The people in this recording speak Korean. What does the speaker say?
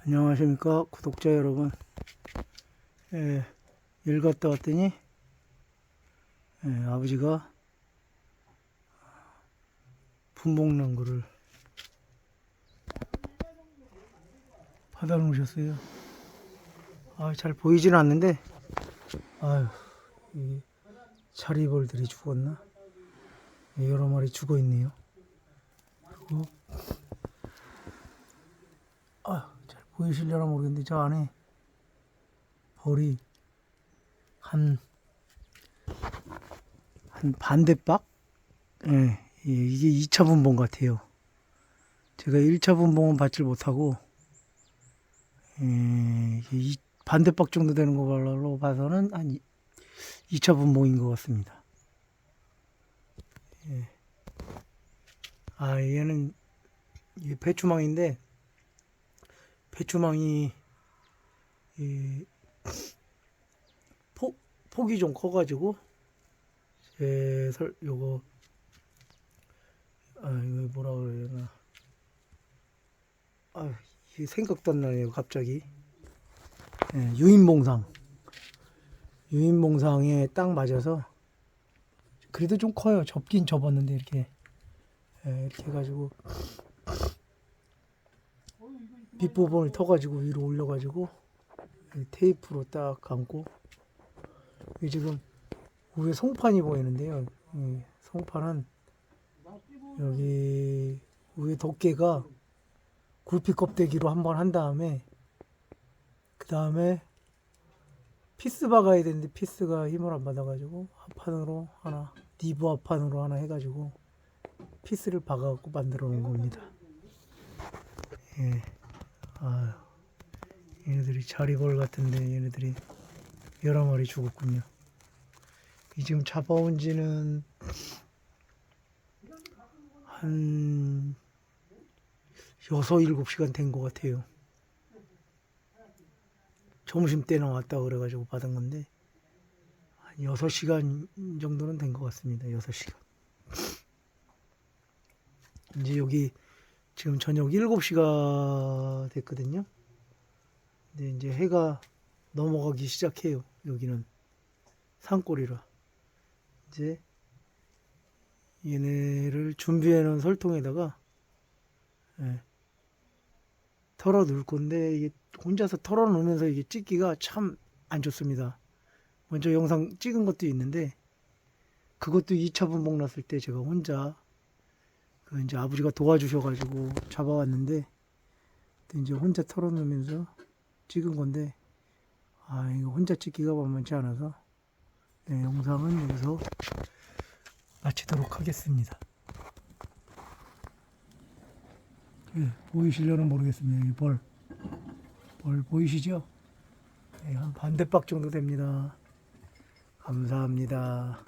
안녕하십니까 구독자 여러분. 일 갔다 왔더니 아버지가 분봉나무를 받아 놓으셨어요. 잘 보이지는 않는데 이 자리벌들이 죽었나? 여러 마리 죽어 있네요. 그리고 잘 보이시려나 모르겠는데 저 안에 벌이 한 반대박? 이게 2차 분봉 같아요. 제가 1차 분봉은 받질 못하고 이 반대박 정도 되는 걸로 봐서는 한 2차 분봉인 것 같습니다. 얘는 이게 배추망인데 배추망이 폭이 좀 커가지고 요거 이거 뭐라 그래야 되나? 이게 생각도 안 나네요 갑자기. 유인봉상에 딱 맞아서 그래도 좀 커요. 접긴 접었는데 이렇게 해가지고 밑부분을 터가지고 위로 올려가지고 테이프로 딱 감고, 이게 지금 위에 송판이 보이는데요. 송판은 여기 위에 덮개가 굴피 껍데기로 한번 한 다음에 그 다음에 피스 박아야 되는데 피스가 힘을 안 받아가지고 합판으로 하나, 니브 합판으로 하나 해가지고 피스를 박아갖고 만들어 놓은 겁니다. 얘네들이 자리벌 같은데 얘네들이 여러 마리 죽었군요. 이 지금 잡아온 지는 한 6, 7시간 된 것 같아요. 점심때 나왔다 그래가지고 받은 건데 한 6시간 정도는 된 것 같습니다. 6시간. 이제 여기 지금 저녁 7시가 됐거든요. 근데 이제 해가 넘어가기 시작해요. 여기는 산골이라. 이제 얘네를 준비해 놓은 설통에다가 털어 놓을 건데, 이게 혼자서 털어 놓으면서 이게 찍기가 참 안 좋습니다. 먼저 영상 찍은 것도 있는데 그것도 2차 분봉 났을 때 제가 혼자 이제 아버지가 도와주셔가지고 잡아왔는데 이제 혼자 털어 놓으면서 찍은 건데 이거 혼자 찍기가 만만치 않아서 영상은 여기서 마치도록 하겠습니다. 보이시려는 모르겠습니다. 이 벌 보이시죠? 한 반대박 정도 됩니다. 감사합니다.